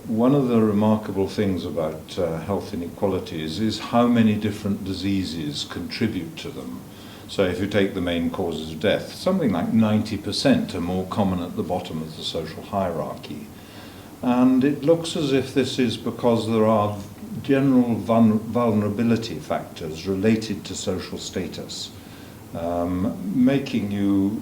one of the remarkable things about health inequalities is how many different diseases contribute to them. So if you take the main causes of death, something like 90% are more common at the bottom of the social hierarchy. And it looks as if this is because there are general vulnerability factors related to social status. Making you,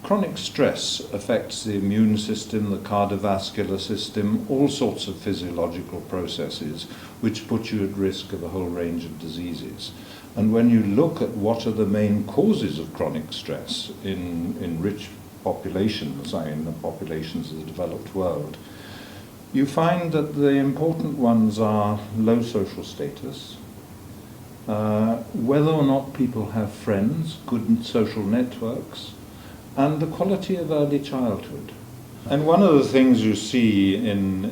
chronic stress affects the immune system, the cardiovascular system, all sorts of physiological processes which put you at risk of a whole range of diseases. And when you look at what are the main causes of chronic stress in rich populations, in the populations of the developed world, you find that the important ones are low social status, whether or not people have friends, good social networks, and the quality of early childhood. And one of the things you see in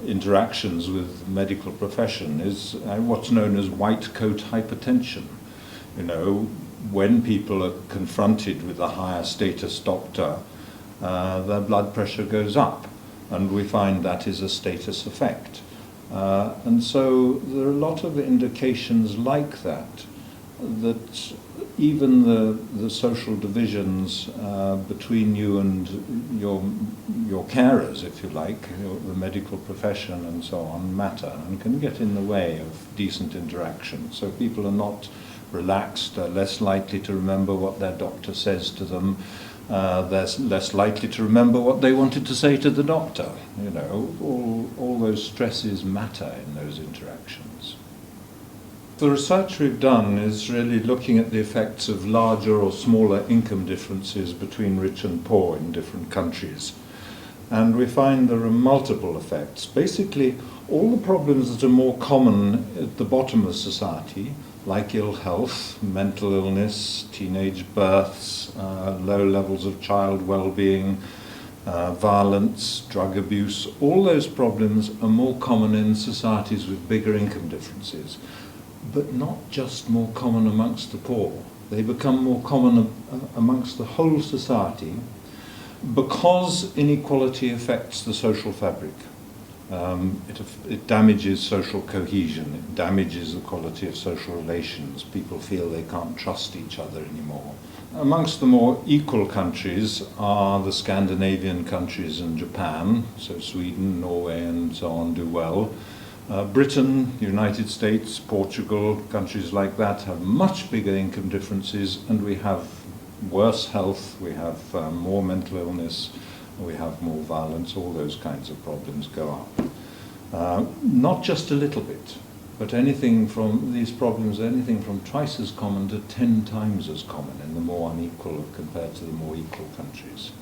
interactions with the medical profession is what's known as white coat hypertension. You know, when people are confronted with a higher status doctor, their blood pressure goes up, and we find that is a status effect. And so there are a lot of indications like that, that even the social divisions between you and your carers, if you like, the medical profession and so on, matter and can get in the way of decent interaction. So people are not relaxed, they're less likely to remember what their doctor says to them, they're less likely to remember what they wanted to say to the doctor. You know, all those stresses matter in those interactions. The research we've done is really looking at the effects of larger or smaller income differences between rich and poor in different countries. And we find there are multiple effects. Basically, all the problems that are more common at the bottom of society, like ill health, mental illness, teenage births, low levels of child well-being, violence, drug abuse, all those problems are more common in societies with bigger income differences, but not just more common amongst the poor. They become more common amongst the whole society because inequality affects the social fabric. It damages social cohesion, it damages the quality of social relations. People feel they can't trust each other anymore. Amongst the more equal countries are the Scandinavian countries and Japan, so Sweden, Norway and so on do well. Britain, the United States, Portugal, countries like that have much bigger income differences, and we have worse health, we have more mental illness, we have more violence, all those kinds of problems go up. Not just a little bit, but anything from these problems, anything from twice as common to 10 times as common in the more unequal compared to the more equal countries.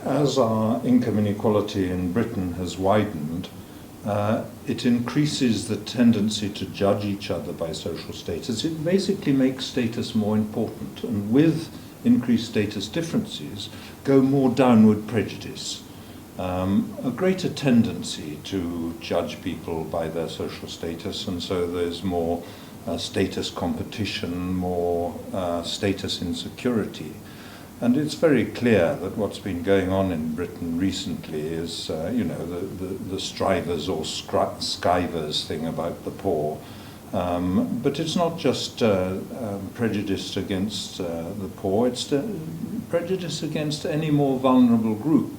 As our income inequality in Britain has widened, it increases the tendency to judge each other by social status. It basically makes status more important, and with increased status differences go more downward prejudice, a greater tendency to judge people by their social status, and so there's more status competition, more status insecurity. And it's very clear that what's been going on in Britain recently is, the strivers or skivers thing about the poor. But it's not just prejudice against the poor, it's prejudice against any more vulnerable group,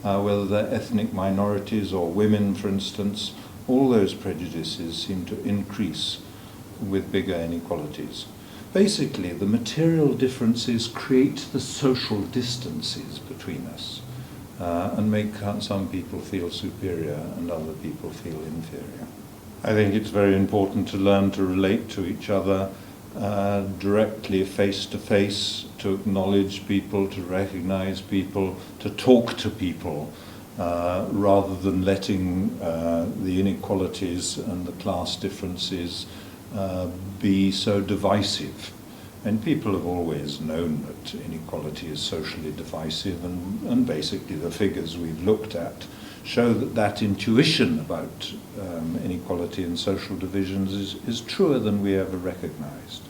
whether they're ethnic minorities or women, for instance. All those prejudices seem to increase with bigger inequalities. Basically, the material differences create the social distances between us and make some people feel superior and other people feel inferior. I think it's very important to learn to relate to each other directly, face to face, to acknowledge people, to recognize people, to talk to people, rather than letting the inequalities and the class differences be so divisive. And people have always known that inequality is socially divisive, and basically the figures we've looked at show that intuition about inequality and social divisions is truer than we ever recognized.